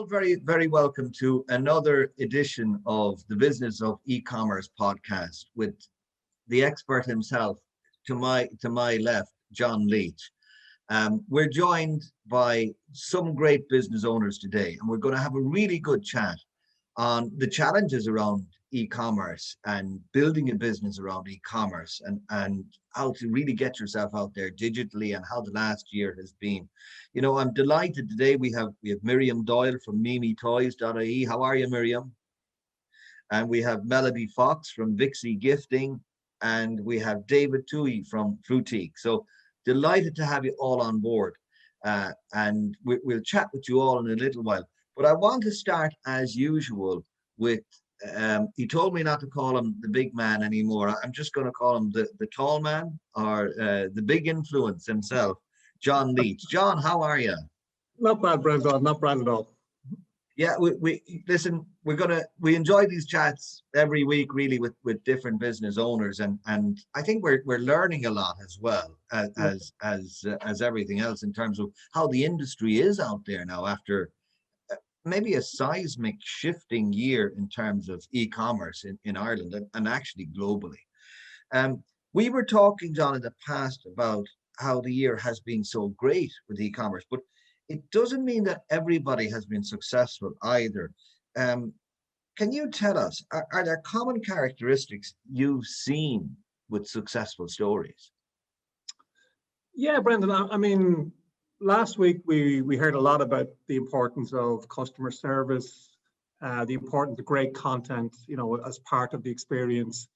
very, very welcome to another edition of the Business of E-commerce podcast with the expert himself to my left, John Leach. We're joined by some great business owners today, and we're going to have a really good chat on the challenges around e-commerce and building a business around e-commerce and how to really get yourself out there digitally and how the last year has been. You know, I'm delighted today we have Miriam Doyle from mimitoys.ie. How are you, Miriam? And we have Melody Fox from Vixie Gifting, and we have David Toohey from Fruitique. So delighted to have you all on board, and we'll chat with you all in a little while. But I want to start, as usual, with, he told me not to call him the big man anymore. I'm just going to call him the tall man, or the big influence himself, John Leach. John, how are you? Not bad, Brendan, not bad at all. Yeah, we listen, we enjoy these chats every week, really, with different business owners, and I think we're learning a lot as well as everything else in terms of how the industry is out there now after maybe a seismic shifting year in terms of e-commerce in Ireland and actually globally. We were talking, John, in the past about how the year has been so great with e-commerce, but it doesn't mean that everybody has been successful either. Can you tell us, are there common characteristics you've seen with successful stories? Yeah, Brendan, I mean, last week we heard a lot about the importance of customer service, the importance of great content, you know, as part of the experience,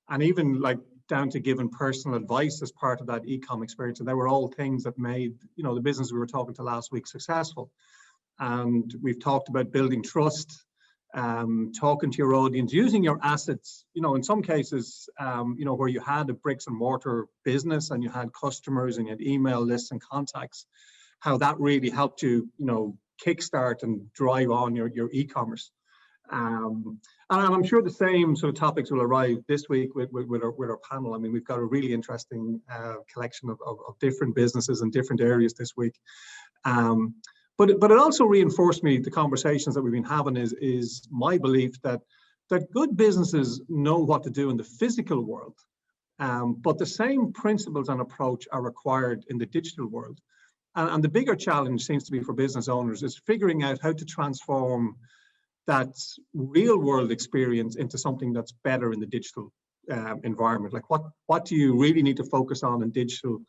and even like down to giving personal advice as part of that e-com experience. And they were all things that made, you know, the business we were talking to last week successful. And we've talked about building trust, talking to your audience, using your assets, you know, in some cases, you know, where you had a bricks and mortar business and you had customers and you had email lists and contacts, how that really helped you, you know, kickstart and drive on your e-commerce. And I'm sure the same sort of topics will arrive this week with our panel. I mean, we've got a really interesting collection of different businesses in different areas this week. But it also reinforced me, the conversations that we've been having is my belief that good businesses know what to do in the physical world, but the same principles and approach are required in the digital world. And the bigger challenge seems to be for business owners is figuring out how to transform that real world experience into something that's better in the digital environment. Like what do you really need to focus on in digital?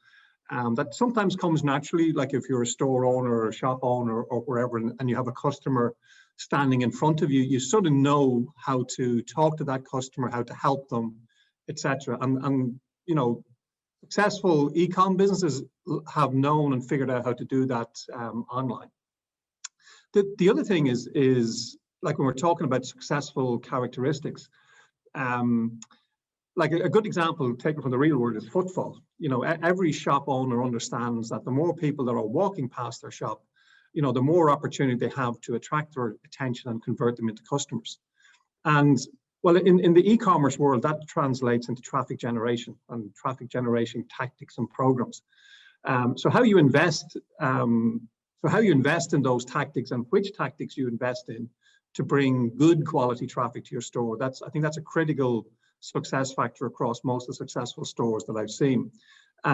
That sometimes comes naturally, like if you're a store owner or a shop owner or wherever, and you have a customer standing in front of you, you sort of know how to talk to that customer, how to help them, etc. And you know, successful e-com businesses have known and figured out how to do that online. The other thing is like when we're talking about successful characteristics, like a good example taken from the real world is footfall. You know, every shop owner understands that the more people that are walking past their shop, you know, the more opportunity they have to attract their attention and convert them into customers. And well, in the e-commerce world, that translates into traffic generation and traffic generation tactics and programs. So how you invest in those tactics and which tactics you invest in to bring good quality traffic to your store, I think that's a critical success factor across most of the successful stores that I've seen.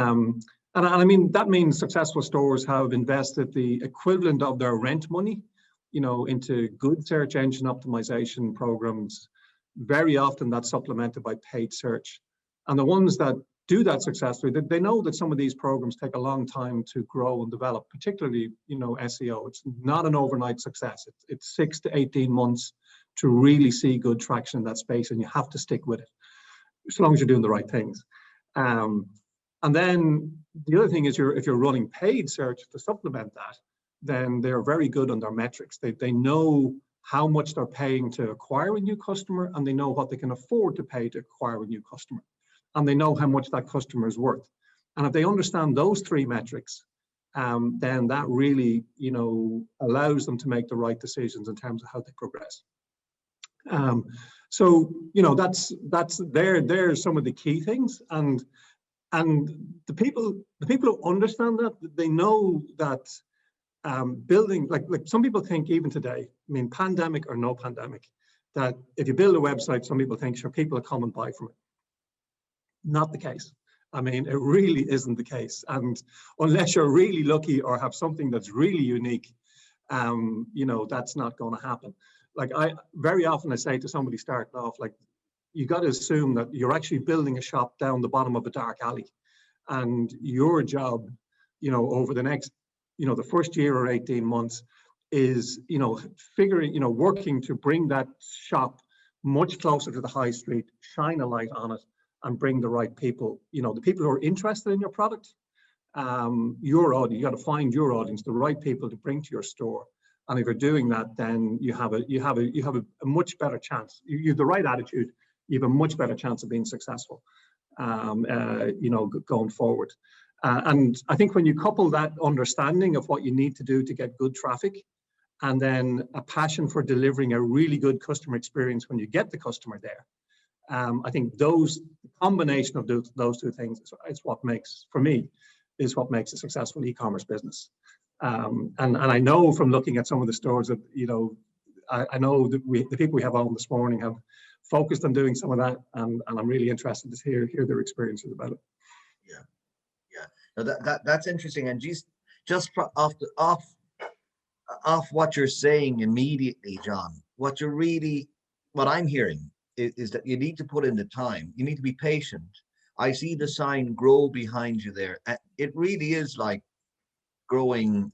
And I mean, that means successful stores have invested the equivalent of their rent money, you know, into good search engine optimization programs. Very often that's supplemented by paid search. And the ones that do that successfully, they know that some of these programs take a long time to grow and develop, particularly, you know, SEO. It's not an overnight success. It's 6 to 18 months to really see good traction in that space, and you have to stick with it, as long as you're doing the right things. And then the other thing is if you're running paid search to supplement that, then they're very good on their metrics. They know how much they're paying to acquire a new customer, and they know what they can afford to pay to acquire a new customer. And they know how much that customer is worth. And if they understand those three metrics, then that really, you know, allows them to make the right decisions in terms of how they progress. So, you know, there's some of the key things. And the people who understand that, they know that building, like some people think even today, I mean, pandemic or no pandemic, that if you build a website, some people think, sure, people will come and buy from it. Not the case. I mean, it really isn't the case. And unless you're really lucky or have something that's really unique, you know, that's not going to happen. Like very often I say to somebody starting off, like, you got to assume that you're actually building a shop down the bottom of a dark alley. And your job, you know, over the next, you know, the first year or 18 months is, you know, figuring, you know, working to bring that shop much closer to the high street, shine a light on it, and bring the right people, you know, the people who are interested in your product, your audience. You got to find your audience, the right people to bring to your store. And if you're doing that, then you have a much better chance. You have the right attitude, you have a much better chance of being successful, you know, going forward. And I think when you couple that understanding of what you need to do to get good traffic, and then a passion for delivering a really good customer experience when you get the customer there, I think the combination of those two things is what makes, for me, is what makes a successful e-commerce business. And I know from looking at some of the stores that, you know, I know that the people we have on this morning have focused on doing some of that, and I'm really interested to hear their experiences about it. Yeah. No, that's interesting. And just off what you're saying immediately, John, what I'm hearing is that you need to put in the time. You need to be patient. I see the sign grow behind you there. It really is like growing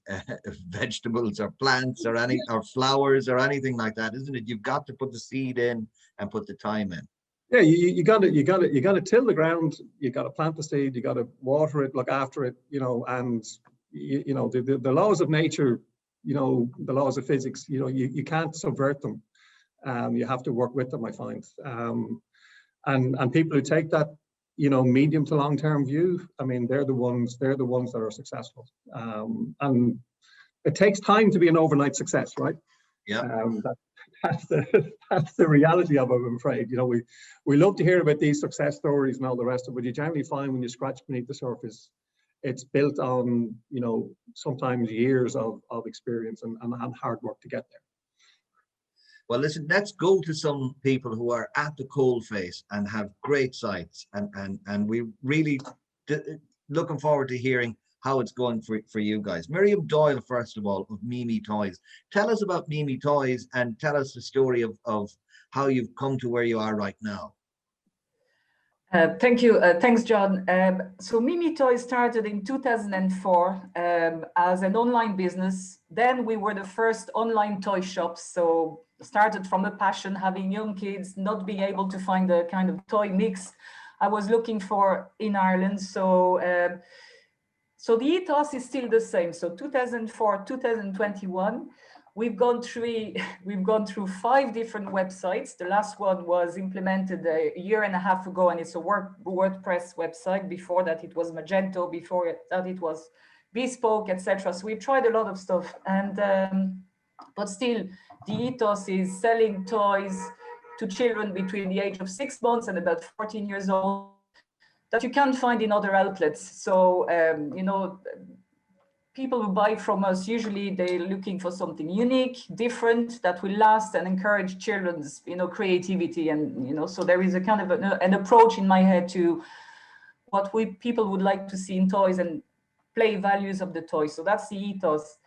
vegetables or plants or flowers or anything like that, isn't it? You've got to put the seed in and put the time in. Yeah, you got to till the ground. You got to plant the seed. You got to water it, look after it. You know, and you know the laws of nature. You know, the laws of physics. You know, you can't subvert them. You have to work with them, I find. And people who take that, you know, medium to long term view, I mean, they're the ones that are successful. And it takes time to be an overnight success, right? Yeah. That's the reality of it, I'm afraid. You know, we love to hear about these success stories and all the rest of it, but you generally find when you scratch beneath the surface, it's built on, you know, sometimes years of experience and hard work to get there. Well, listen, let's go to some people who are at the coalface and have great sites, and we really looking forward to hearing how it's going for you guys. Miriam Doyle, first of all, of Mimi Toys. Tell us about Mimi Toys and tell us the story of how you've come to where you are right now. Thank you. Thanks, John. So Mimi Toys started in 2004 as an online business. Then we were the first online toy shops. So started from a passion, having young kids, not being able to find the kind of toy mix I was looking for in Ireland. So the ethos is still the same. So 2004, 2021. We've gone through 5 different websites. The last one was implemented a year and a half ago, and it's a WordPress website. Before that, it was Magento. Before that, it was Bespoke, etc. So we've tried a lot of stuff, and but still, the ethos is selling toys to children between the age of 6 months and about 14 years old that you can't find in other outlets. So you know, people who buy from us, usually they're looking for something unique, different, that will last and encourage children's, you know, creativity. And, you know, so there is a kind of an approach in my head to what people would like to see in toys and play values of the toys. So that's the ethos.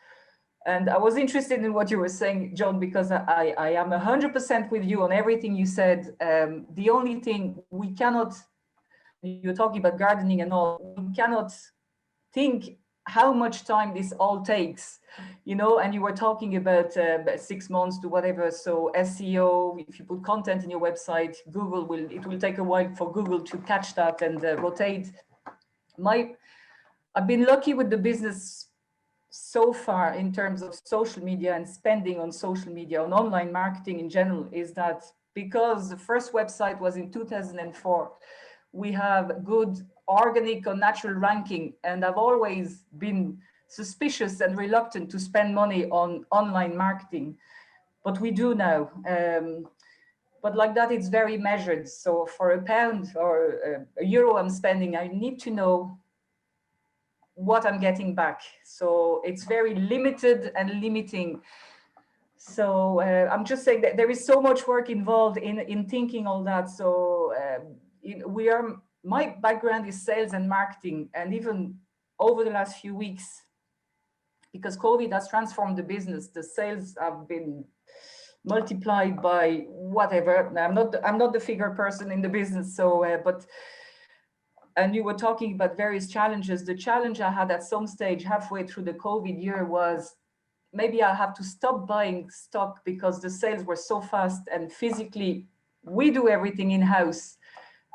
And I was interested in what you were saying, John, because I am 100% with you on everything you said. The only thing we cannot, you're talking about gardening and all, we cannot think how much time this all takes, you know, and you were talking about 6 months to whatever. So SEO, if you put content in your website, it will take a while for Google to catch that and rotate. I've been lucky with the business so far in terms of social media and spending on social media, on online marketing in general, is that because the first website was in 2004, we have good organic or natural ranking, and I've always been suspicious and reluctant to spend money on online marketing, but we do now. But like that, it's very measured. So for £1 or €1 I'm spending, I need to know what I'm getting back. So it's very limited and limiting. So I'm just saying that there is so much work involved in thinking all that. So my background is sales and marketing, and even over the last few weeks, because COVID has transformed the business, the sales have been multiplied by whatever. I'm not the figure person in the business, so and you were talking about various challenges. The challenge I had at some stage halfway through the COVID year was maybe I'll have to stop buying stock because the sales were so fast, and physically we do everything in-house,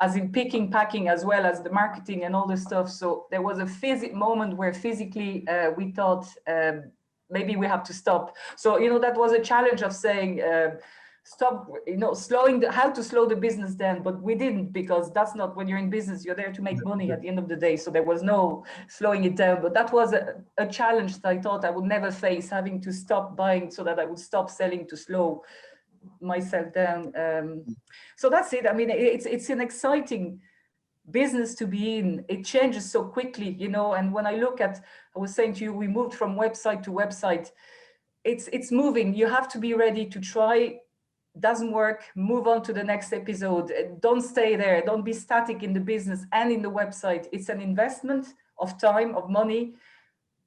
as in picking, packing, as well as the marketing and all this stuff. So there was a moment where physically we thought maybe we have to stop. So, that was a challenge of saying, stop, how to slow the business down, but we didn't, because that's not, when you're in business, you're there to make money at the end of the day. So there was no slowing it down, but that was a challenge that I thought I would never face, having to stop buying so that I would stop selling to slow myself down. So that's it. I mean, it's an exciting business to be in. It changes so quickly, and when I look at, I was saying to you, we moved from website to website. It's moving. You have to be ready to try. Doesn't work, move on to the next episode. Don't stay there. Don't be static in the business and in the website. It's an investment of time, of money.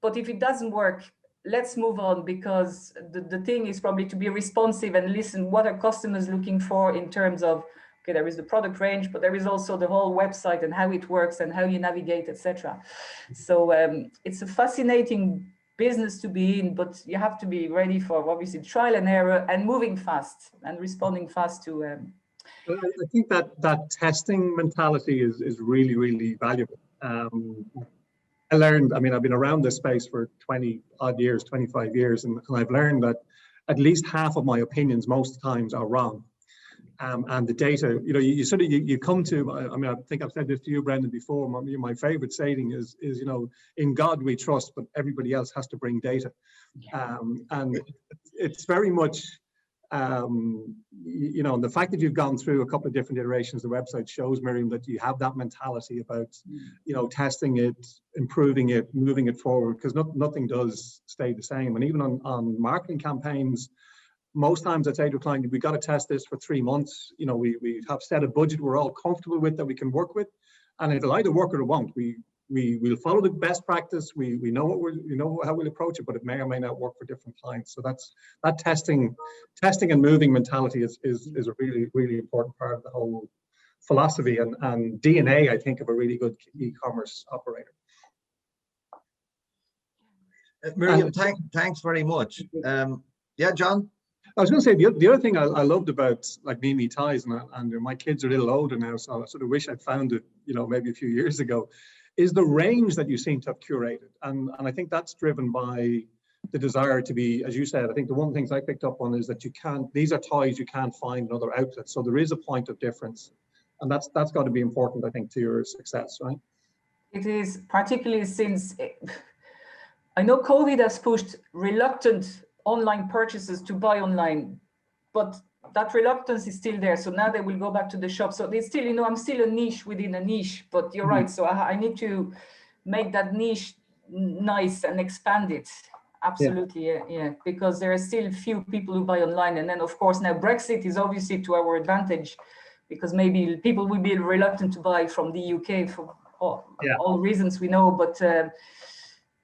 But if it doesn't work, let's move on, because the thing is probably to be responsive and listen. What are customers looking for in terms of, okay, there is the product range, but there is also the whole website and how it works and how you navigate, etc. So it's a fascinating business to be in, but you have to be ready for obviously trial and error and moving fast and responding fast to. I think that testing mentality is really, really valuable. I learned, I've been around this space for 20 odd years, 25 years, and I've learned that at least half of my opinions most times are wrong. And the data, you sort of, you come to, I think I've said this to you, Brendan, before, my favorite saying is, in God we trust, but everybody else has to bring data. And it's very much, the fact that you've gone through a couple of different iterations of the website shows, Miriam, that you have that mentality about, testing it, improving it, moving it forward, because nothing does stay the same. And even on marketing campaigns, most times I'd say to a client, we've got to test this for 3 months. We have set a budget we're all comfortable with, that we can work with, and it'll either work or it won't. We'll follow the best practice. We know how we'll approach it, but it may or may not work for different clients. So that testing and moving mentality is a really, really important part of the whole philosophy and DNA, I think, of a really good e-commerce operator. Miriam, thanks very much. Yeah, John? I was going to say, the other thing I loved about like Mimi Ties, and my kids are a little older now, so I sort of wish I'd found it, maybe a few years ago, is the range that you seem to have curated. And I think that's driven by the desire to be, as you said, I think the one of the things I picked up on is that these are toys you can't find in other outlets. So there is a point of difference. And that's got to be important, I think, to your success, right? It is, particularly since I know COVID has pushed reluctant online purchases to buy online, but that reluctance is still there. So now they will go back to the shop. So they still, I'm still a niche within a niche, but you're right. So I need to make that niche nice and expand it. Absolutely, yeah. Because there are still few people who buy online. And then of course now Brexit is obviously to our advantage, because maybe people will be reluctant to buy from the UK for all reasons we know, but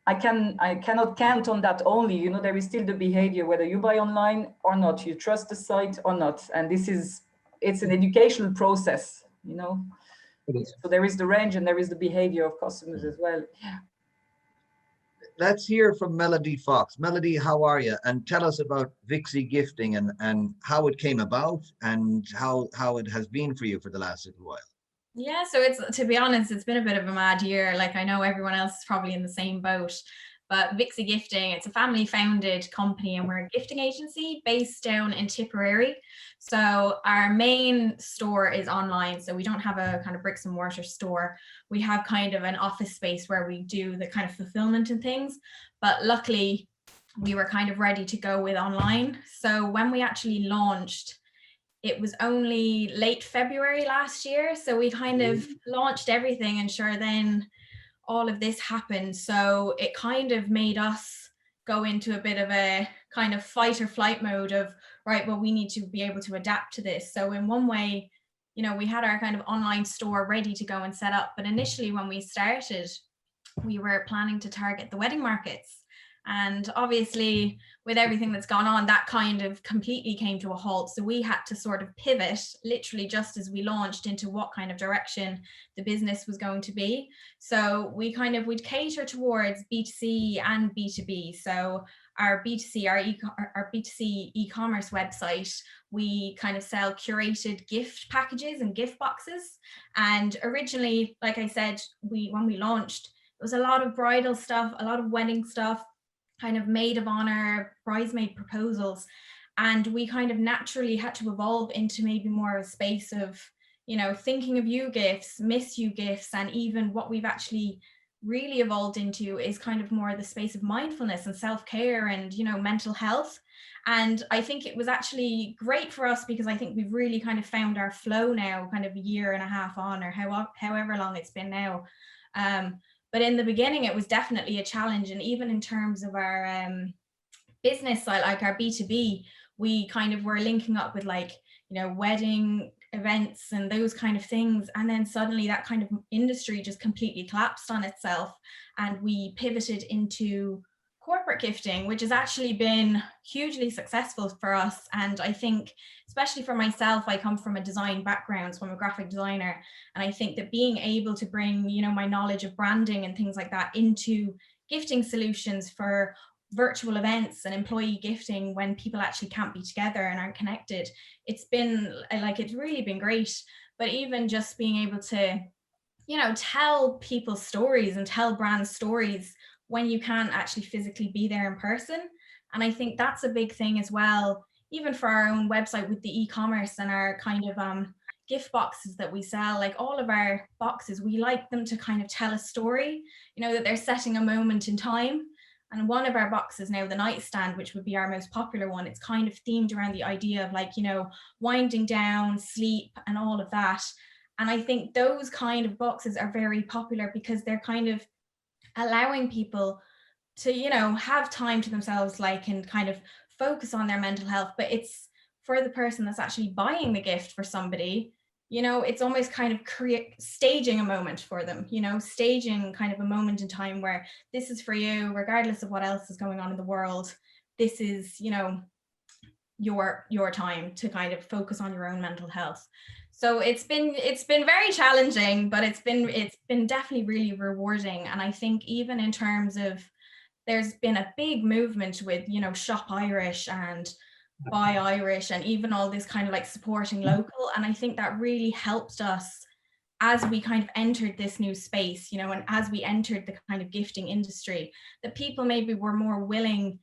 I cannot count on that only. There is still the behavior, whether you buy online or not, you trust the site or not. And it's an educational process, It is. So there is the range and there is the behavior of customers as well. Yeah. Let's hear from Melody Fox. Melody, how are you? And tell us about Vixie Gifting and how it came about and how it has been for you for the last little while. Yeah, so to be honest, it's been a bit of a mad year. Like, I know everyone else is probably in the same boat, but Vixie Gifting, it's a family founded company and we're a gifting agency based down in Tipperary. So our main store is online. So we don't have a kind of bricks and mortar store. We have kind of an office space where we do the kind of fulfillment and things. But luckily we were kind of ready to go with online. So when we actually launched, it was only late February last year. So we kind of launched everything, and sure, then all of this happened. So it kind of made us go into a bit of a kind of fight or flight mode of, right, well, we need to be able to adapt to this. So in one way, you know, we had our kind of online store ready to go and set up. But initially when we started, we were planning to target the wedding markets. And obviously, with everything that's gone on, that kind of completely came to a halt. So we had to sort of pivot literally just as we launched into what kind of direction the business was going to be. So we'd cater towards B2C and B2B. So our B2C, our B2C e-commerce website, we kind of sell curated gift packages and gift boxes. And originally, like I said, when we launched, it was a lot of bridal stuff, a lot of wedding stuff, kind of maid of honor, bridesmaid proposals. And we kind of naturally had to evolve into maybe more of a space of, you know, thinking of you gifts, miss you gifts, and even what we've actually really evolved into is kind of more the space of mindfulness and self-care and, you know, mental health. And I think it was actually great for us because I think we've really kind of found our flow now, kind of a year and a half on, or however long it's been now. But in the beginning, it was definitely a challenge. And even in terms of our business side, like our B2B, we kind of were linking up with, like, you know, wedding events and those kind of things. And then suddenly that kind of industry just completely collapsed on itself. And we pivoted into corporate gifting, which has actually been hugely successful for us. And I think, especially for myself, I come from a design background, so I'm a graphic designer. And I think that being able to bring, you know, my knowledge of branding and things like that into gifting solutions for virtual events and employee gifting when people actually can't be together and aren't connected, it's really been great. But even just being able to, you know, tell people's stories and tell brand stories when you can't actually physically be there in person. And I think that's a big thing as well, even for our own website with the e-commerce and our kind of gift boxes that we sell. Like all of our boxes, we like them to kind of tell a story, you know, that they're setting a moment in time. And one of our boxes now, the nightstand, which would be our most popular one, it's kind of themed around the idea of, like, you know, winding down, sleep, and all of that. And I think those kind of boxes are very popular because they're kind of allowing people to, you know, have time to themselves, like, and kind of focus on their mental health. But it's for the person that's actually buying the gift for somebody, you know, it's almost kind of staging a moment for them, you know, staging kind of a moment in time where this is for you, regardless of what else is going on in the world. This is, you know, your time to kind of focus on your own mental health. So it's been very challenging, but it's been definitely really rewarding. And I think even in terms of, there's been a big movement with, you know, Shop Irish and Buy Irish and even all this kind of like supporting local. And I think that really helped us as we kind of entered this new space, you know, and as we entered the kind of gifting industry, that people maybe were more willing,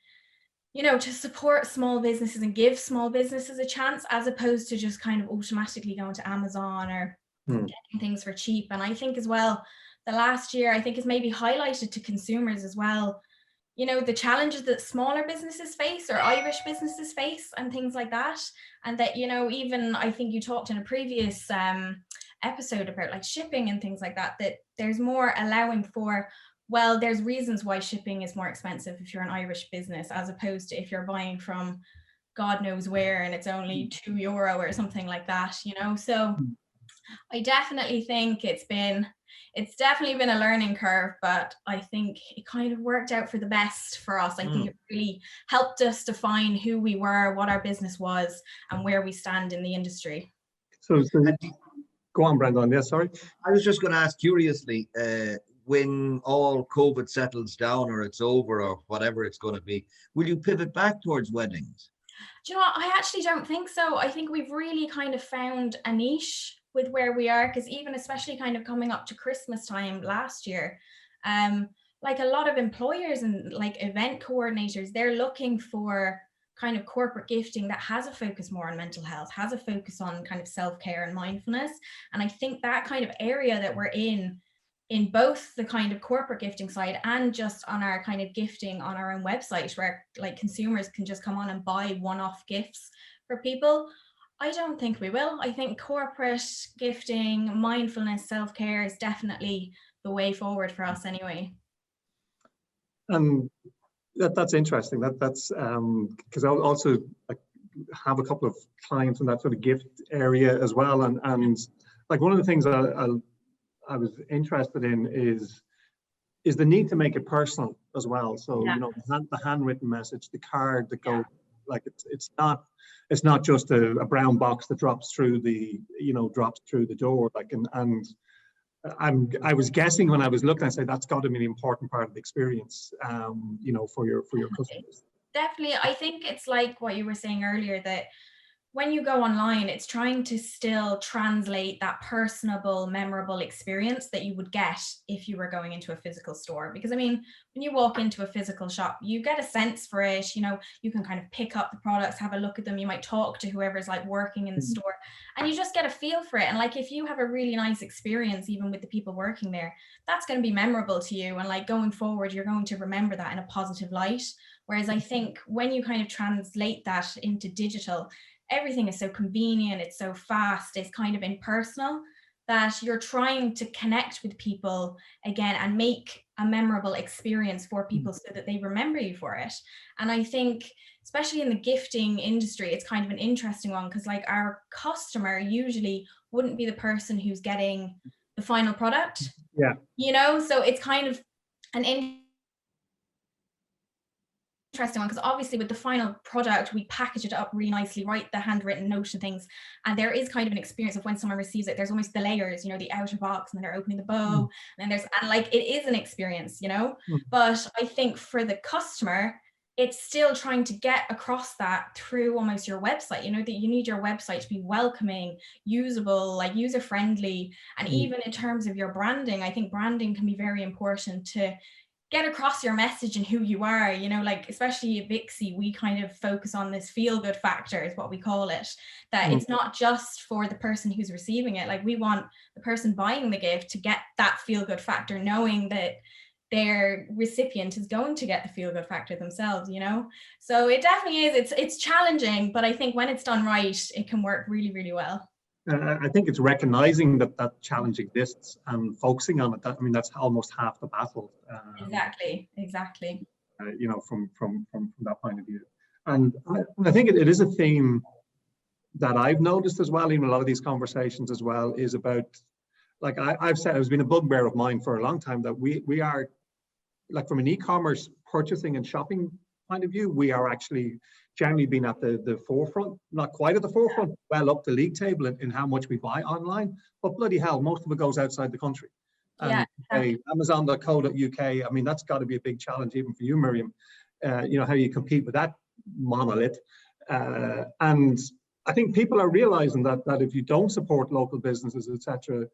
you know, to support small businesses and give small businesses a chance, as opposed to just kind of automatically going to Amazon or getting things for cheap. And I think as well, the last year, I think, has maybe highlighted to consumers as well, you know, the challenges that smaller businesses face or Irish businesses face and things like that. And that, you know, even I think you talked in a previous episode about like shipping and things like that, that there's more allowing for, well, there's reasons why shipping is more expensive if you're an Irish business, as opposed to if you're buying from God knows where and it's only €2 or something like that, you know. So I definitely think it's definitely been a learning curve, but I think it kind of worked out for the best for us. I think it really helped us define who we were, what our business was, and where we stand in the industry. So go on, Brendan. Yeah, sorry. I was just going to ask curiously, when all COVID settles down or it's over or whatever it's going to be, will you pivot back towards weddings? Do you know what? I actually don't think so. I think we've really kind of found a niche with where we are, because even especially kind of coming up to Christmas time last year, like a lot of employers and like event coordinators, they're looking for kind of corporate gifting that has a focus more on mental health, has a focus on kind of self-care and mindfulness. And I think that kind of area that we're in both the kind of corporate gifting side and just on our kind of gifting on our own website, where like consumers can just come on and buy one-off gifts for people, I don't think we will. I think corporate gifting, mindfulness, self-care is definitely the way forward for us anyway. And that's interesting. That's because I also like have a couple of clients in that sort of gift area as well. And like one of the things I was interested in is the need to make it personal as well. So, Yeah. you know, the handwritten message, the card that goes, like it's not just a brown box that drops through the door. Like, and I was guessing when I was looking, I said that's got to be an important part of the experience, you know, for your customers. Definitely. I think it's like what you were saying earlier, that when you go online, it's trying to still translate that personable, memorable experience that you would get if you were going into a physical store. Because I mean, when you walk into a physical shop, you get a sense for it, you know, you can kind of pick up the products, have a look at them, you might talk to whoever's like working in the store, and you just get a feel for it. And like, if you have a really nice experience, even with the people working there, that's going to be memorable to you. And like going forward, you're going to remember that in a positive light. Whereas I think when you kind of translate that into digital, everything is so convenient, it's so fast, it's kind of impersonal, that you're trying to connect with people again and make a memorable experience for people so that they remember you for it. And I think, especially in the gifting industry, it's kind of an interesting one, because like our customer usually wouldn't be the person who's getting the final product. Yeah. You know, so it's kind of an interesting one, because obviously with the final product we package it up really nicely, write the handwritten note and things, and there is kind of an experience of when someone receives it, there's almost the layers, you know, the outer box, and then they're opening the bow, and like it is an experience, you know. But I think for the customer, it's still trying to get across that through almost your website, you know, that you need your website to be welcoming, usable, like user friendly. And even in terms of your branding, I think branding can be very important to get across your message and who you are, you know, like especially at Vixie, we kind of focus on this feel good factor is what we call it, that it's not just for the person who's receiving it. Like we want the person buying the gift to get that feel good factor, knowing that their recipient is going to get the feel good factor themselves, you know. So it definitely is, it's challenging, but I think when it's done right, it can work really, really well. I think it's recognizing that challenge exists and focusing on it. I mean, that's almost half the battle. Exactly. You know, from that point of view. And I think it is a theme that I've noticed as well, in a lot of these conversations as well, is about, like I've said, it's been a bugbear of mine for a long time, that we are, like from an e-commerce purchasing and shopping point of view, we are actually generally been at the forefront, not quite at the forefront, well up the league table in how much we buy online, but bloody hell, most of it goes outside the country. And Amazon.co.uk, I mean, that's got to be a big challenge even for you, Miriam. You know, how you compete with that monolith. And I think people are realizing that if you don't support local businesses, etc.,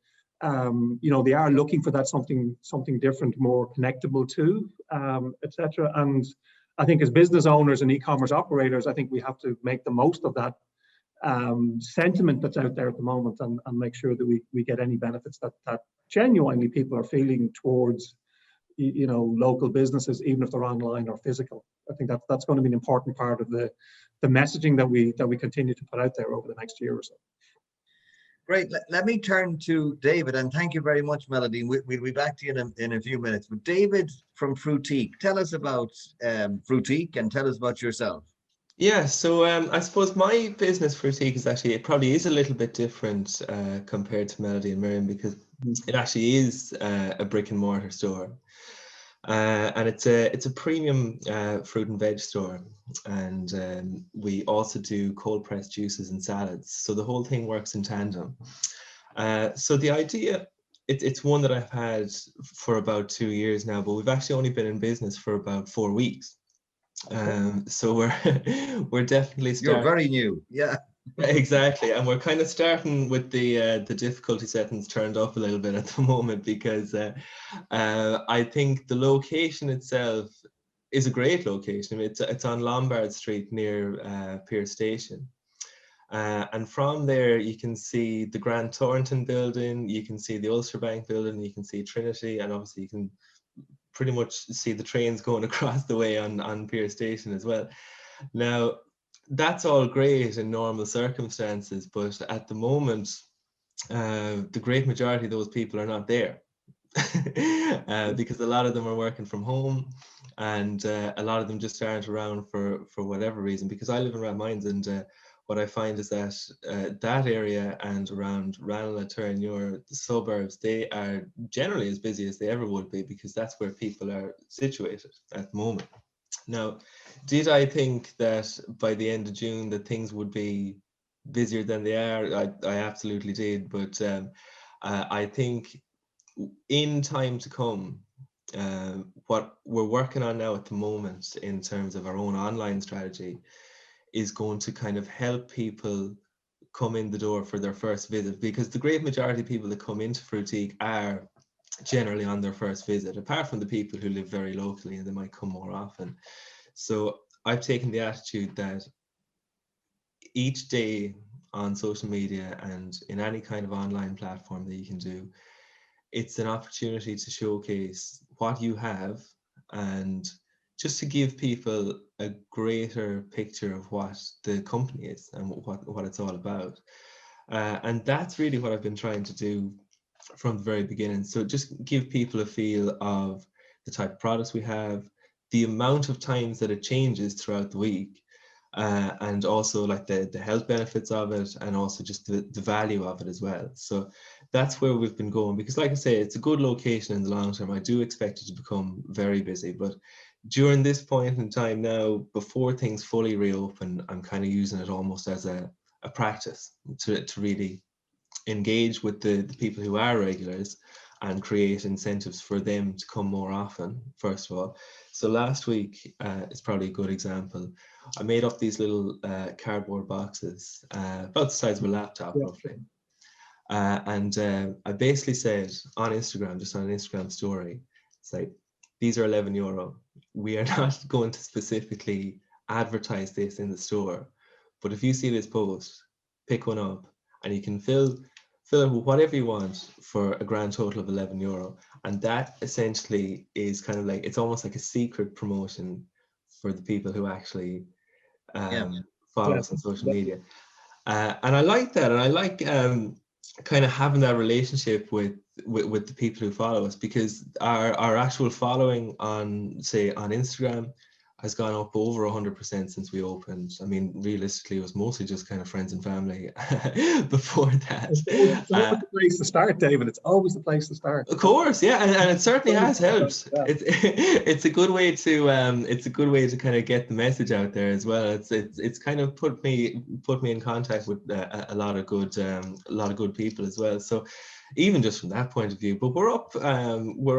you know, they are looking for that something different, more connectable to, etc. And I think as business owners and e-commerce operators, I think we have to make the most of that sentiment that's out there at the moment, and make sure that we get any benefits that genuinely people are feeling towards, you know, local businesses, even if they're online or physical. I think that's going to be an important part of the messaging that we continue to put out there over the next year or so. Great. Let me turn to David, and thank you very much, Melody. We'll be back to you in a few minutes. But David from Fruitique, tell us about Fruitique and tell us about yourself. Yeah, so I suppose my business, Fruitique, is actually, it probably is a little bit different compared to Melody and Miriam, because it actually is a brick and mortar store. And it's a premium fruit and veg store, and we also do cold pressed juices and salads, so the whole thing works in tandem. So the idea, it's one that I've had for about 2 years now, but we've actually only been in business for about 4 weeks. So we're definitely starting. You're very new, yeah. Exactly, and we're kind of starting with the difficulty settings turned up a little bit at the moment, because I think the location itself is a great location. It's on Lombard Street near Pier Station, and from there you can see the Grand Thornton building, you can see the Ulster Bank building, you can see Trinity, and obviously you can pretty much see the trains going across the way on Pier Station as well. Now, that's all great in normal circumstances, but at the moment, the great majority of those people are not there. Because a lot of them are working from home, and a lot of them just aren't around for whatever reason. Because I live in Rathmines, and what I find is that that area and around Ranelagh, Turrenure, the suburbs, they are generally as busy as they ever would be, because that's where people are situated at the moment. Now, did I think that by the end of June that things would be busier than they are? I absolutely did, but I think in time to come, what we're working on now at the moment in terms of our own online strategy is going to kind of help people come in the door for their first visit, because the great majority of people that come into Fruitique are generally on their first visit, apart from the people who live very locally and they might come more often. So I've taken the attitude that each day on social media and in any kind of online platform that you can do, it's an opportunity to showcase what you have and just to give people a greater picture of what the company is and what it's all about. And that's really what I've been trying to do from the very beginning. So just give people a feel of the type of products we have, the amount of times that it changes throughout the week, and also like the health benefits of it, and also just the value of it as well. So that's where we've been going, because like I say, it's a good location in the long term. I do expect it to become very busy, but during this point in time now, before things fully reopen, I'm kind of using it almost as a practice to really engage with the people who are regulars and create incentives for them to come more often, first of all. So last week is probably a good example. I made up these little cardboard boxes, about the size of a laptop, roughly. And I basically said on Instagram, just on an Instagram story, it's like, these are €11. We are not going to specifically advertise this in the store, but if you see this post, pick one up and you can fill it with whatever you want for a grand total of €11. And that essentially is kind of like, it's almost like a secret promotion for the people who actually follow us on social media. And I like that. And I like kind of having that relationship with the people who follow us, because our actual following on, say, on Instagram has gone up over 100% since we opened. I mean, realistically, it was mostly just kind of friends and family before that. It's always the place to start, David. It's always the place to start. Of course, yeah, and it certainly has helped. Yeah. It's a good way to kind of get the message out there as well. It's kind of put me in contact with a lot of good people as well. So even just from that point of view, but we're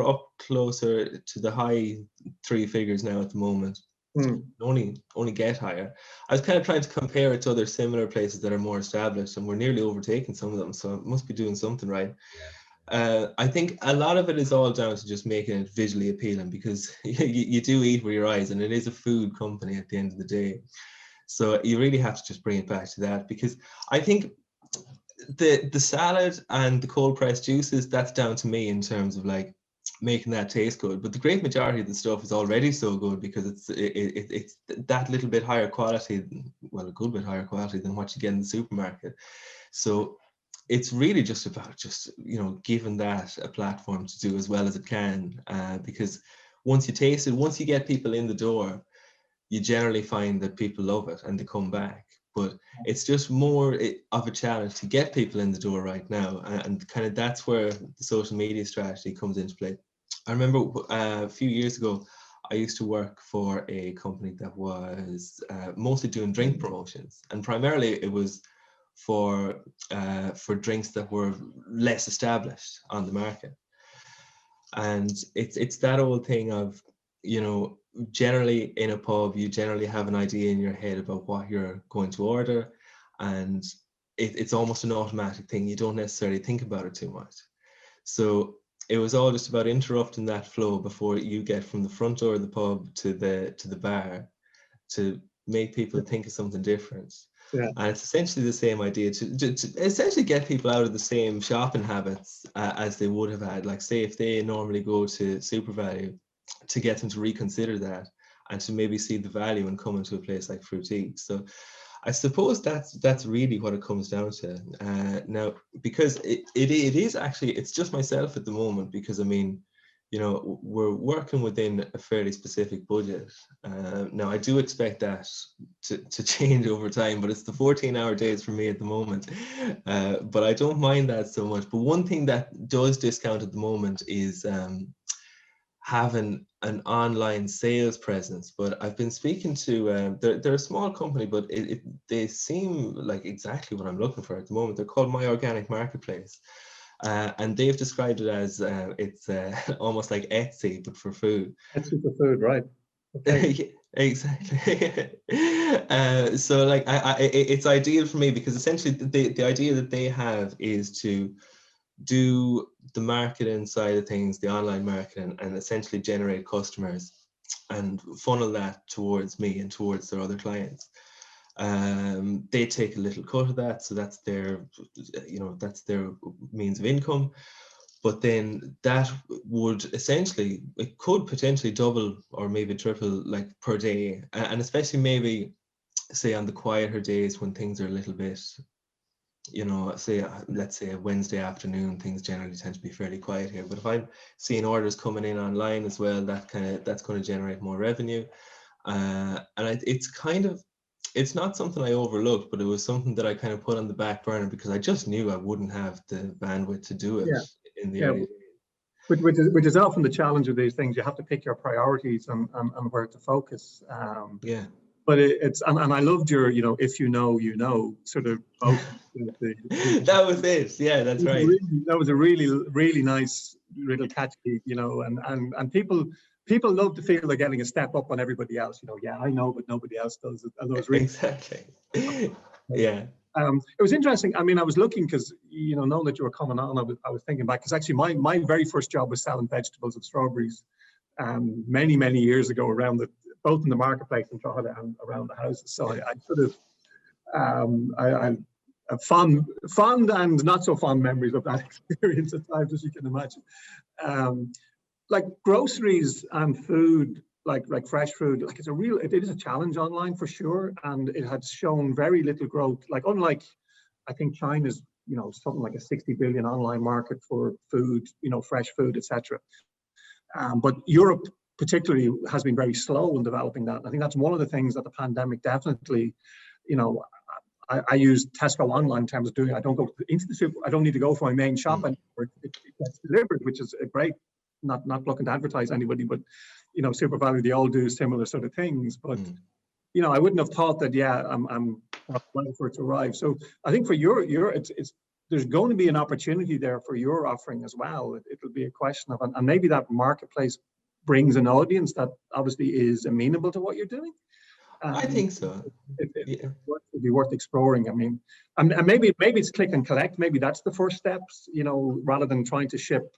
up closer to the high three figures now at the moment. Only get higher. I was kind of trying to compare it to other similar places that are more established, and we're nearly overtaking some of them, so it must be doing something right. I think a lot of it is all down to just making it visually appealing, because you do eat with your eyes, and it is a food company at the end of the day. So you really have to just bring it back to that, because I think the salad and the cold pressed juices, that's down to me in terms of like making that taste good. But the great majority of the stuff is already so good because it's that little bit higher quality, well, a good bit higher quality than what you get in the supermarket. So it's really just about giving that a platform to do as well as it can, because once you taste it, once you get people in the door, you generally find that people love it and they come back. But it's just more of a challenge to get people in the door right now. And kind of that's where the social media strategy comes into play. I remember a few years ago, I used to work for a company that was mostly doing drink promotions. And primarily it was for drinks that were less established on the market. And it's that old thing of, generally in a pub, you generally have an idea in your head about what you're going to order, and it's almost an automatic thing. You don't necessarily think about it too much. So it was all just about interrupting that flow before you get from the front door of the pub to the bar, to make people think of something different. Yeah. And it's essentially the same idea to essentially get people out of the same shopping habits as they would have had. Like, say if they normally go to SuperValu, to get them to reconsider that and to maybe see the value in coming to a place like Fruitique. So I suppose that's really what it comes down to now, because it is actually, it's just myself at the moment, because I mean, you know, we're working within a fairly specific budget. Now I do expect that to change over time, but it's the 14-hour days for me at the moment. But I don't mind that so much. But one thing that does discount at the moment is having an online sales presence. But I've been speaking to, they're a small company, but they seem like exactly what I'm looking for at the moment. They're called My Organic Marketplace. And they've described it as it's almost like Etsy, but for food. Etsy for food, right? Okay. Yeah, exactly. So like it's ideal for me, because essentially the idea that they have is to do the marketing side of things, the online marketing, and essentially generate customers and funnel that towards me and towards their other clients. They take a little cut of that, so that's their, you know, that's their means of income. But then that would essentially, it could potentially double or maybe triple like per day, and especially maybe say on the quieter days when things are a little bit, you know, say let's say a Wednesday afternoon, things generally tend to be fairly quiet here. But if I'm seeing orders coming in online as well, that's going to generate more revenue. And it's not something I overlooked, but it was something that I kind of put on the back burner because I just knew I wouldn't have the bandwidth to do it Yeah. in the Yeah. early days. Which is often the challenge of these things. You have to pick your priorities and where to focus. Yeah. But and I loved your, you know, if you know, sort of both. That was it. Yeah, that's right. That was a really nice little catchy, you know, and people love to feel they're getting a step up on everybody else. You know, yeah, I know, but nobody else does it. And those really Exactly. Yeah. it was interesting. I mean, I was looking because, you know, knowing that you were coming on, I was thinking back, because actually my very first job was selling vegetables and strawberries many years ago, around both in the marketplace in Drogheda and around the houses. So I sort of I have fond and not so fond memories of that experience at times, as you can imagine. Like groceries and food, like fresh food, like it is a challenge online for sure, and it had shown very little growth. Like unlike, I think China's, you know, something like a 60 billion online market for food, you know, fresh food, etc. But Europe particularly has been very slow in developing that. I think that's one of the things that the pandemic definitely, you know, I use Tesco online in terms of doing. I don't go into the super. I don't need to go for my main shop anymore. It gets delivered, which is a great. Not looking to advertise anybody, but you know, Super Value, they all do similar sort of things. But you know, I wouldn't have thought that. Yeah, I'm waiting for it to arrive. So I think for your it's there's going to be an opportunity there for your offering as well. It'll be a question of, and maybe that marketplace brings an audience that obviously is amenable to what you're doing. I think so. It'd be worth exploring. I mean, and maybe it's click and collect. Maybe that's the first steps, you know, rather than trying to ship.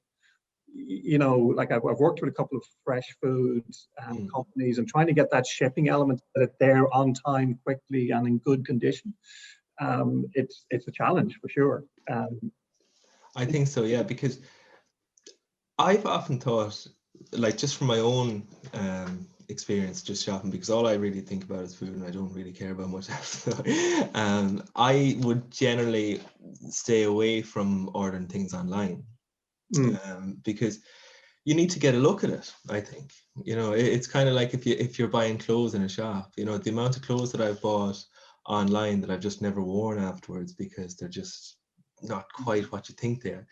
You know, like I've worked with a couple of fresh food companies and trying to get that shipping element, that it's there on time, quickly, and in good condition. It's a challenge for sure. I think so, yeah, because I've often thought, like, just from my own experience just shopping, because all I really think about is food and I don't really care about much else. I would generally stay away from ordering things online because you need to get a look at it. I think, you know, it's kind of like if you're buying clothes in a shop, you know, the amount of clothes that I've bought online that I've just never worn afterwards because they're just not quite what you think they are.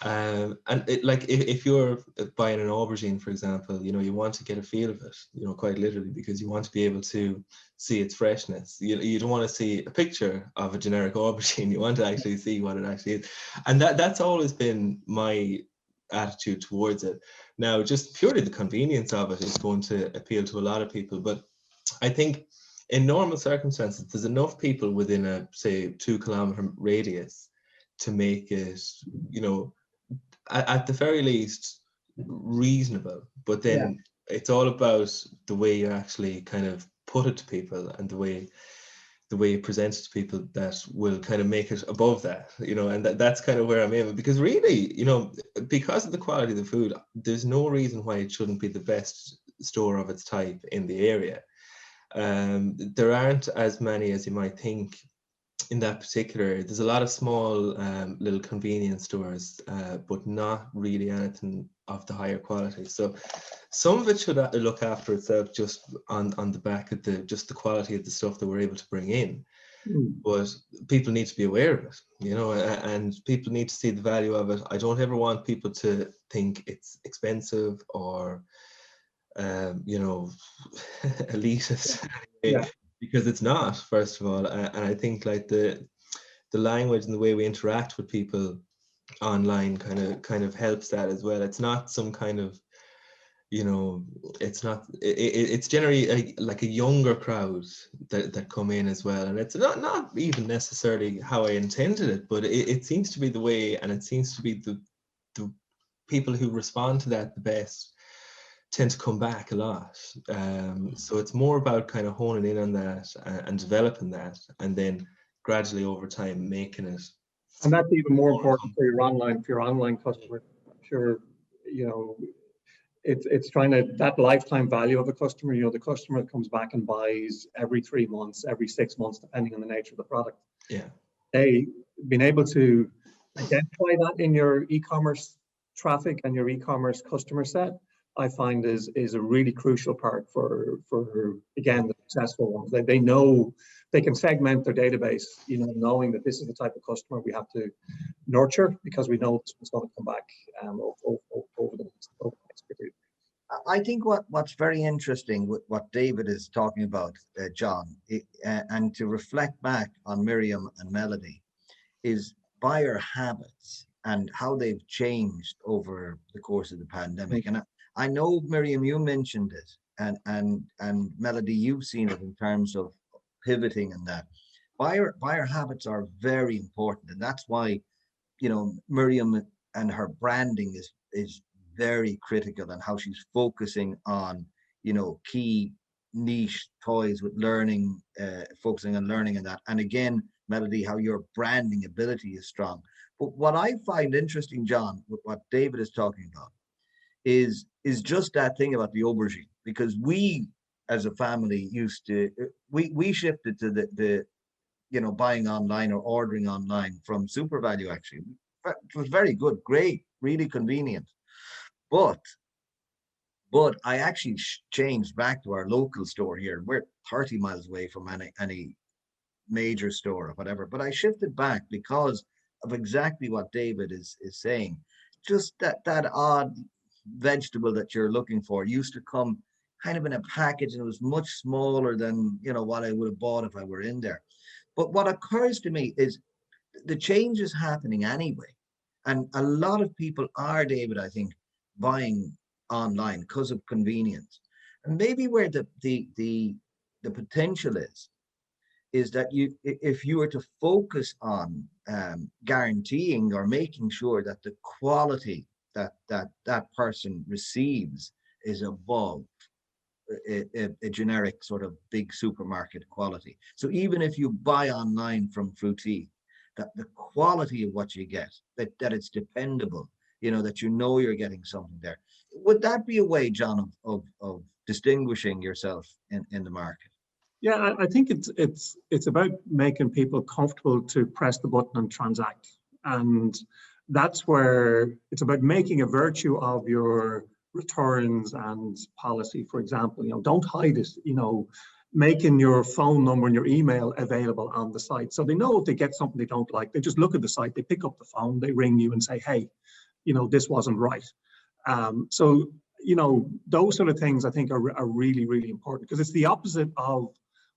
And like if you're buying an aubergine, for example, you know, you want to get a feel of it, you know, quite literally, because you want to be able to see its freshness. You don't want to see a picture of a generic aubergine. You want to actually see what it actually is. And that's always been my attitude towards it. Now, just purely the convenience of it is going to appeal to a lot of people. But I think in normal circumstances, there's enough people within a, say, 2-kilometer radius to make it, you know, at the very least reasonable. But then it's all about the way you actually kind of put it to people and the way you present it to people that will kind of make it above that, you know. And that's kind of where I'm aiming, because really, you know, because of the quality of the food, there's no reason why it shouldn't be the best store of its type in the area. There aren't as many as you might think in that particular. There's a lot of small little convenience stores, but not really anything of the higher quality. So some of it should look after itself just on the back of the quality of the stuff that we're able to bring in. But people need to be aware of it, you know, and people need to see the value of it. I don't ever want people to think it's expensive or, you know, elitist, Yeah. because it's not, first of all. And I think like the language and the way we interact with people online kind of helps that as well. It's not some kind of, you know, it's generally like a younger crowd that come in as well, and it's not even necessarily how I intended it, but it seems to be the way, and it seems to be the people who respond to that the best tend to come back a lot. So it's more about kind of honing in on that and developing that, and then gradually over time making it. And that's even more important for your online customer. I'm sure, you know, it's trying to, that lifetime value of a customer, you know, the customer that comes back and buys every 3 months, every 6 months, depending on the nature of the product. Yeah. They being able to identify that in your e-commerce traffic and your e-commerce customer set, I find is a really crucial part for again, the successful ones. They know, they can segment their database, you know, knowing that this is the type of customer we have to nurture because we know it's going to come back over the next period. I think what's very interesting with what David is talking about, John, and to reflect back on Miriam and Melody, is buyer habits and how they've changed over the course of the pandemic. And I know, Miriam, you mentioned it, and Melody, you've seen it in terms of pivoting and that. Buyer habits are very important, and that's why, you know, Miriam and her branding is very critical, and how she's focusing on, you know, key niche toys with learning, focusing on learning and that. And again, Melody, how your branding ability is strong. But what I find interesting, John, with what David is talking about, is just that thing about the aubergine, because we as a family used to, we shifted to the you know, buying online or ordering online from SuperValu. Actually, it was very good, great, really convenient. But I actually changed back to our local store here. We're 30 miles away from any major store or whatever, but I shifted back because of exactly what David is saying. Just that odd vegetable that you're looking for used to come kind of in a package, and it was much smaller than, you know, what I would have bought if I were in there. But what occurs to me is the change is happening anyway, and a lot of people are, David, I think, buying online because of convenience. And maybe where the potential is that if you were to focus on guaranteeing or making sure that the quality that person receives is above a generic sort of big supermarket quality. So even if you buy online from Fruity, that the quality of what you get, that it's dependable, you know, that you know you're getting something there. Would that be a way, John, of distinguishing yourself in the market? Yeah, I think it's about making people comfortable to press the button and transact. And that's where it's about making a virtue of your returns and policy. For example, you know, don't hide it, you know, making your phone number and your email available on the site. So they know if they get something they don't like, they just look at the site, they pick up the phone, they ring you and say, hey, you know, this wasn't right. So, you know, those sort of things I think are really, really important, because it's the opposite of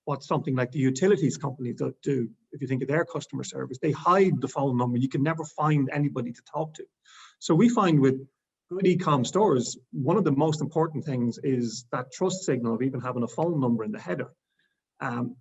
what something like the utilities companies that do. If you think of their customer service, they hide the phone number. You can never find anybody to talk to. So we find with good e-com stores, one of the most important things is that trust signal of even having a phone number in the header.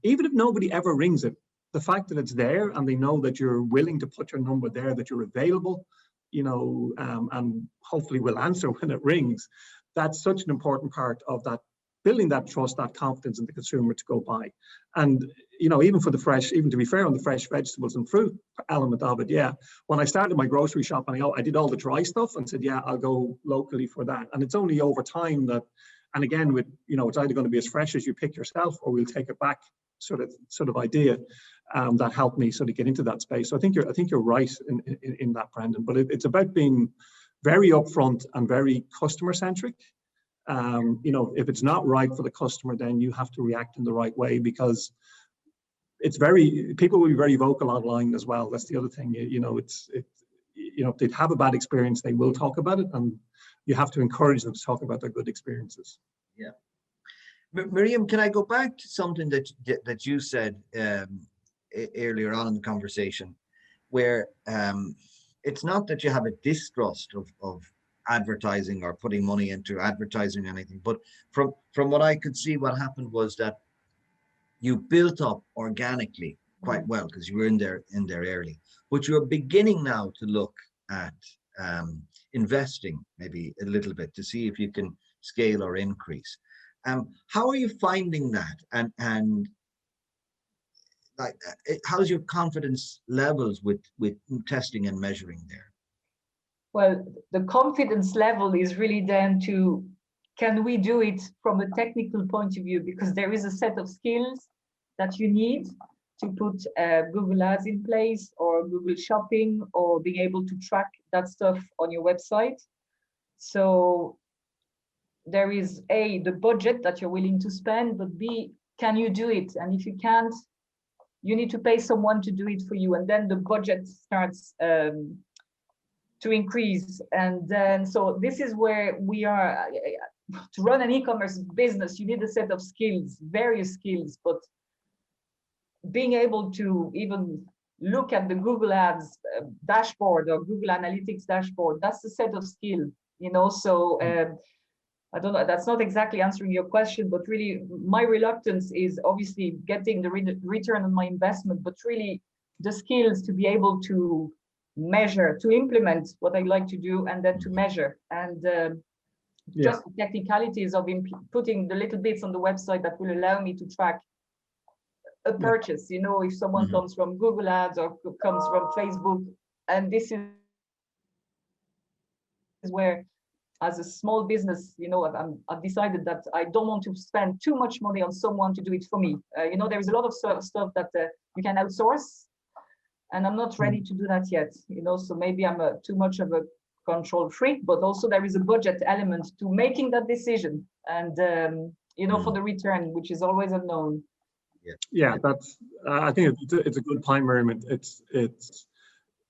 Even if nobody ever rings it, the fact that it's there and they know that you're willing to put your number there, that you're available, you know, and hopefully will answer when it rings, that's such an important part of that, building that trust, that confidence in the consumer to go buy. And, you know, even for the fresh, even to be fair on the fresh vegetables and fruit element of it, yeah. When I started my grocery shop and I did all the dry stuff and said, yeah, I'll go locally for that. And it's only over time that And again, with, you know, it's either going to be as fresh as you pick yourself, or we'll take it back sort of idea that helped me sort of get into that space. So I think you're right in that, Brendan. But it's about being very upfront and very customer centric. You know, if it's not right for the customer, then you have to react in the right way, because people will be very vocal online as well. That's the other thing. You know, you know, if they have a bad experience, they will talk about it, and you have to encourage them to talk about their good experiences. Yeah. Miriam, can I go back to something that you said earlier on in the conversation, where it's not that you have a distrust of advertising or putting money into advertising or anything, but from what I could see, what happened was that you built up organically quite well because you were in there early, but you're beginning now to look at investing maybe a little bit to see if you can scale or increase. How are you finding that, and like how's your confidence levels with testing and measuring there? Well, the confidence level is really down to, can we do it from a technical point of view? Because there is a set of skills that you need to put Google Ads in place, or Google Shopping, or being able to track that stuff on your website. So there is A, the budget that you're willing to spend, but B, can you do it? And if you can't, you need to pay someone to do it for you. And then the budget starts to increase. And then, so this is where we are. To run an e-commerce business, you need a set of skills, various skills, but being able to even look at the Google Ads dashboard or Google Analytics dashboard, that's a set of skills, you know. So I don't know, that's not exactly answering your question, but really my reluctance is obviously getting the return on my investment, but really the skills to be able to measure, to implement what I like to do, and then to measure. And just the technicalities of putting the little bits on the website that will allow me to track a purchase, you know, if someone comes from Google Ads or comes from Facebook. And this is where, as a small business, you know, I've decided that I don't want to spend too much money on someone to do it for me. You know, there is a lot of stuff that you can outsource, and I'm not ready to do that yet, you know. So maybe I'm too much of a control freak, but also there is a budget element to making that decision, and you know, for the return, which is always unknown. Yeah, that's. I think it's a good point, Miriam.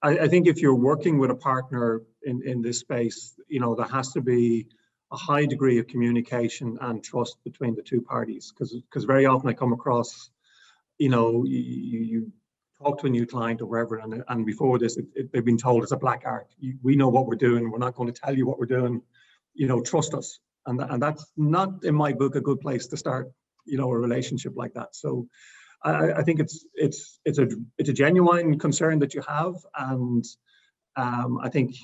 I think if you're working with a partner in this space, you know, there has to be a high degree of communication and trust between the two parties, because very often I come across, you know, you talk to a new client or wherever, and before this, they've been told it's a black art. We know what we're doing. We're not going to tell you what we're doing. You know, trust us. And that's not, in my book, a good place to start, you know, a relationship like that. So I think it's a genuine concern that you have, and I think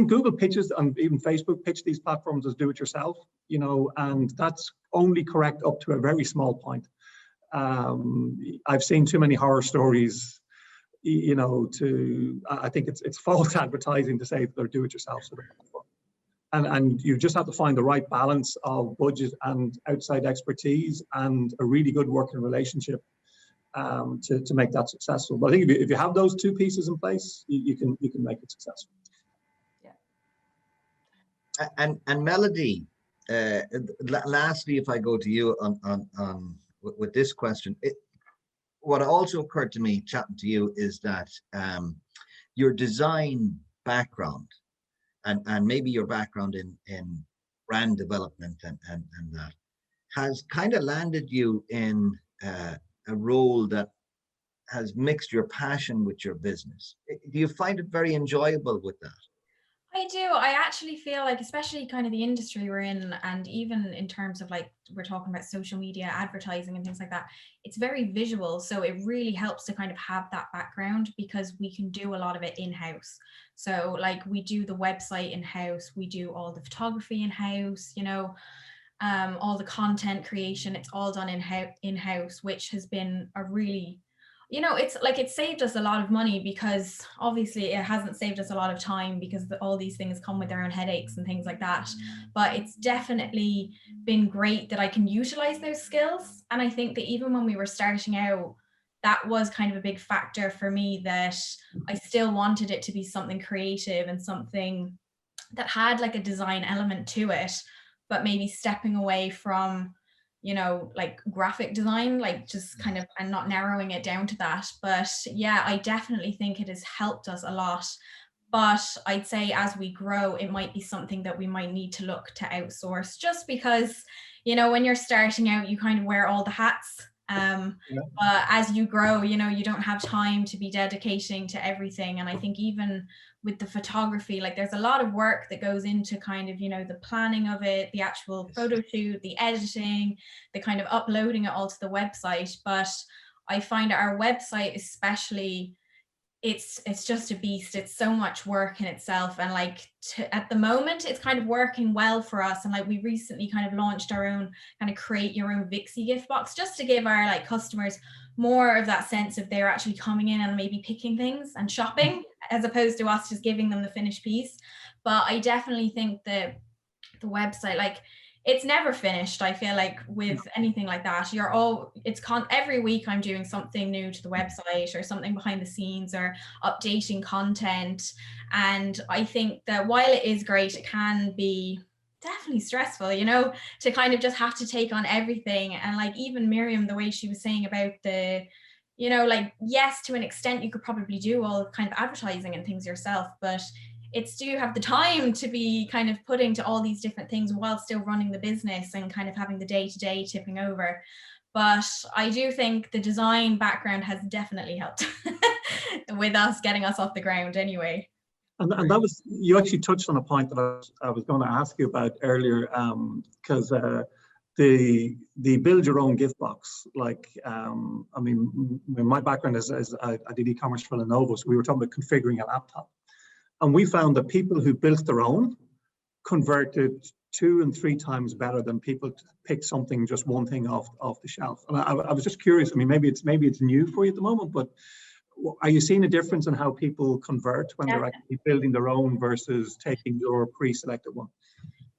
Google pitches, and even Facebook pitch these platforms as do-it-yourself, you know, and that's only correct up to a very small point. I've seen too many horror stories, you know, I think it's false advertising to say that they're do-it-yourself sort of platform. And you just have to find the right balance of budget and outside expertise and a really good working relationship to make that successful. But I think if you have those two pieces in place, you can make it successful. Yeah. And Melody, lastly, if I go to you on with this question, what also occurred to me chatting to you is that your design background, and maybe your background in brand development and that has kind of landed you in a role that has mixed your passion with your business. Do you find it very enjoyable with that? I do. I actually feel like, especially kind of the industry we're in, and even in terms of like, we're talking about social media, advertising and things like that, it's very visual. So it really helps to kind of have that background, because we can do a lot of it in-house. So like, we do the website in-house, we do all the photography in-house, you know, all the content creation, it's all done in-house, which has been a really, you know, it's like it saved us a lot of money, because obviously it hasn't saved us a lot of time, because all these things come with their own headaches and things like that. But it's definitely been great that I can utilize those skills. And I think that even when we were starting out, that was kind of a big factor for me, that I still wanted it to be something creative and something that had like a design element to it, but maybe stepping away from, you know, like graphic design, like just kind of, and not narrowing it down to that. But yeah, I definitely think it has helped us a lot. But I'd say as we grow, it might be something that we might need to look to outsource, just because, you know, when you're starting out, you kind of wear all the hats. But as you grow, you know, you don't have time to be dedicating to everything. And I think even with the photography, like there's a lot of work that goes into kind of, you know, the planning of it, the actual photo shoot, the editing, the kind of uploading it all to the website. But I find our website especially, it's just a beast. It's so much work in itself, and like at the moment it's kind of working well for us. And like we recently kind of launched our own kind of create your own Vixie gift box, just to give our like customers more of that sense of they're actually coming in and maybe picking things and shopping, as opposed to us just giving them the finished piece. But I definitely think that the website, like, it's never finished. I feel like with anything like that, every week I'm doing something new to the website, or something behind the scenes, or updating content. And I think that while it is great, it can be definitely stressful, you know, to kind of just have to take on everything. And like even Miriam, the way she was saying about the, you know, like, yes, to an extent you could probably do all kind of advertising and things yourself, but it's, do you have the time to be kind of putting to all these different things while still running the business and kind of having the day-to-day tipping over? But I do think the design background has definitely helped with us getting us off the ground anyway. And that was, you actually touched on a point that I was going to ask you about earlier, because the build your own gift box, like, I mean, my background is I did e-commerce for Lenovo, so we were talking about configuring a laptop. And we found that people who built their own converted 2 and 3 times better than people pick something, just one thing off the shelf. And I was just curious. I mean, maybe it's new for you at the moment, but are you seeing a difference in how people convert when they're actually building their own versus taking your pre-selected one?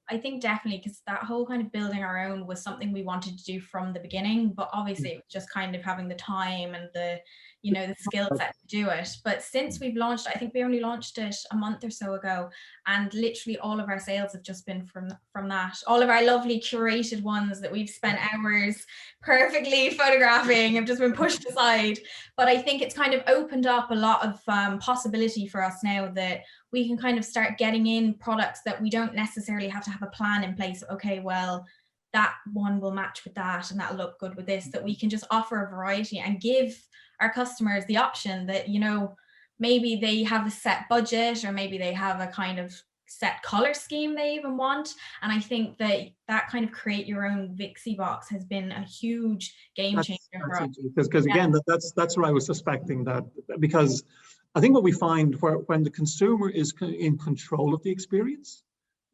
I think definitely, because that whole kind of building our own was something we wanted to do from the beginning, but obviously it was just kind of having the time and the, you know, the skill set to do it. But since we've launched, I think we only launched it a month or so ago, and literally all of our sales have just been from that. All of our lovely curated ones that we've spent hours perfectly photographing have just been pushed aside. But I think it's kind of opened up a lot of possibility for us now, that we can kind of start getting in products that we don't necessarily have to have a plan in place. Okay, well, that one will match with that and that'll look good with this, that we can just offer a variety and give our customers the option that, you know, maybe they have a set budget, or maybe they have a kind of set color scheme they even want. And I think that kind of create your own Vixie box has been a huge game changer for us. Because again, that's what I was suspecting, that because I think what we find when the consumer is in control of the experience,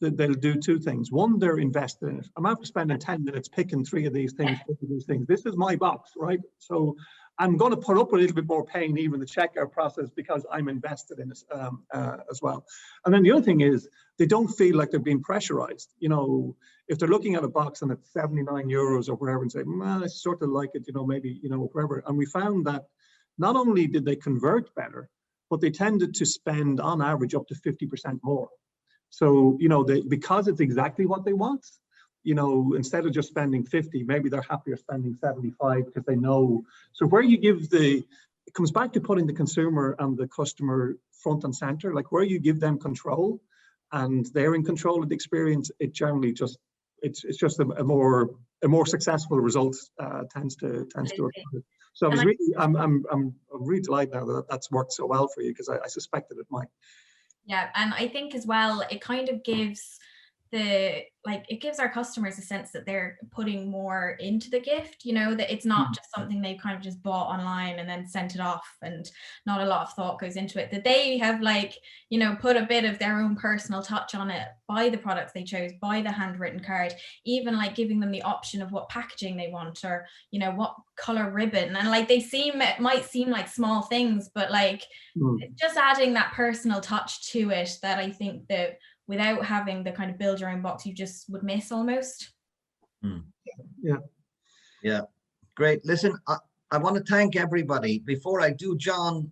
that they'll do 2 things. One, they're invested in it. I'm after spending 10 minutes picking 3 of these things, 4 of these things. This is my box, right? So I'm going to put up a little bit more pain, even the checkout process, because I'm invested in it as well. And then the other thing is, they don't feel like they're being pressurized. You know, if they're looking at a box and it's 79 euros or whatever, and say, man, I sort of like it, you know, maybe, you know, whatever. And we found that not only did they convert better, but they tended to spend on average up to 50% more. So, you know, because it's exactly what they want, you know, instead of just spending 50, maybe they're happier spending 75 because they know. So where you give it comes back to putting the consumer and the customer front and center, like where you give them control and they're in control of the experience, it generally just, it's just a more successful result tends to occur. So I was really, I'm really delighted now that that's worked so well for you, because I suspected it might. Yeah, and I think as well, it kind of gives it gives our customers a sense that they're putting more into the gift, you know, that it's not just something they kind of just bought online and then sent it off and not a lot of thought goes into it, that they have like, you know, put a bit of their own personal touch on it by the products they chose, by the handwritten card, even like giving them the option of what packaging they want, or, you know, what color ribbon. And like it might seem like small things, but like just adding that personal touch to it, that I think that without having the kind of build your own box, you just would miss almost. Yeah, great. Listen, I want to thank everybody. Before I do, John,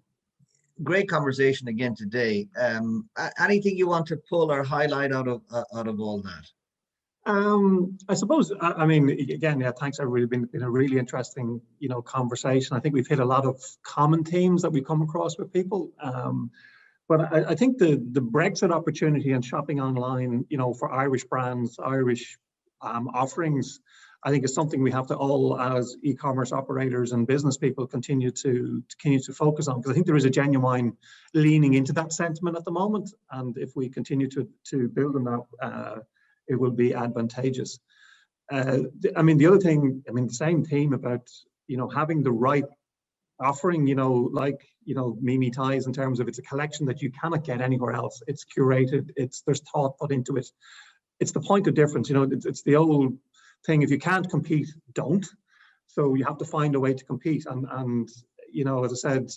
great conversation again today. Anything you want to pull or highlight out of all that? I suppose, I mean, again, yeah, thanks everybody. Been a really interesting, you know, conversation. I think we've hit a lot of common themes that we come across with people. But I think the Brexit opportunity and shopping online, you know, for Irish brands, Irish offerings, I think is something we have to all, as e-commerce operators and business people, continue to focus on, because I think there is a genuine leaning into that sentiment at the moment. And if we continue to build on that, it will be advantageous. I mean, the other thing, I mean, the same theme about, you know, having the right offering, you know, like, you know, Mimi Ties, in terms of it's a collection that you cannot get anywhere else. It's curated, there's thought put into it. It's the point of difference, you know, it's the old thing, if you can't compete, don't. So you have to find a way to compete. And you know, as I said,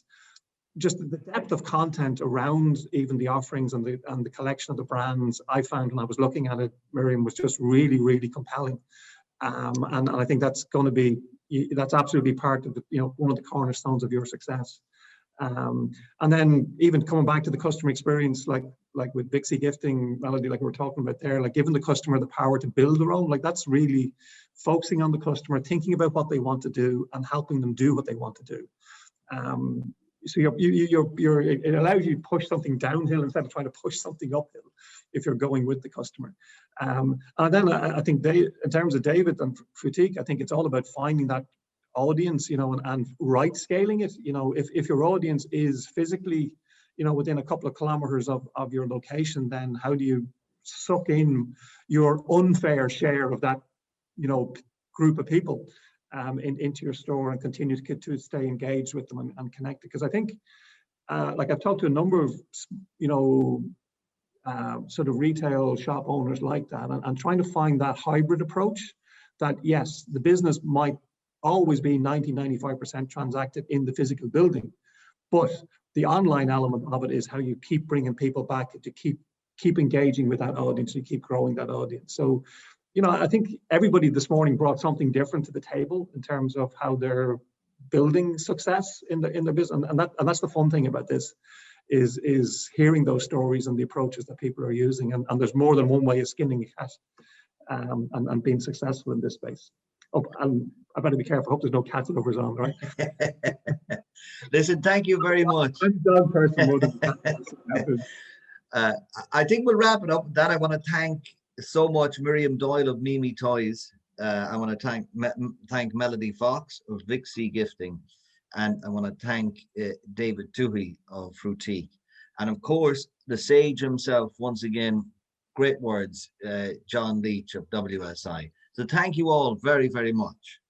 just the depth of content around even the offerings and the collection of the brands, I found when I was looking at it, Miriam, was just really, really compelling. And I think that's going to be, that's absolutely part of the, you know, one of the cornerstones of your success. And then even coming back to the customer experience, like with Vixie Gifting, Melody, like we were talking about there, like giving the customer the power to build their own, like that's really focusing on the customer, thinking about what they want to do and helping them do what they want to do. So it allows you to push something downhill instead of trying to push something uphill if you're going with the customer. And then I think in terms of David and Fruitique, I think it's all about finding that audience, you know, and right scaling it. You know, if your audience is physically, you know, within a couple of kilometers of your location, then how do you suck in your unfair share of that, you know, group of people into your store and continue to stay engaged with them and connected? Because I think, like I've talked to a number of, you know, sort of retail shop owners like that, and trying to find that hybrid approach that, yes, the business might always be 90-95% transacted in the physical building, but the online element of it is how you keep bringing people back, to keep engaging with that audience, and keep growing that audience. So, you know, I think everybody this morning brought something different to the table in terms of how they're building success in the business, and that's the fun thing about this, is hearing those stories and the approaches that people are using, and there's more than one way of skinning a cat and being successful in this space. Oh, and I better be careful. I hope there's no cat lovers on, right? Listen, thank you very much. I'm a dog person more than a cat person. I think we'll wrap it up with that. I want to thank so much Miriam Doyle of Mimi Toys. I want to thank Melody Fox of Vixie Gifting, and I want to thank David Toohey of Fruitique, and of course the sage himself once again. Great words, John Leach of WSI. So thank you all very, very much.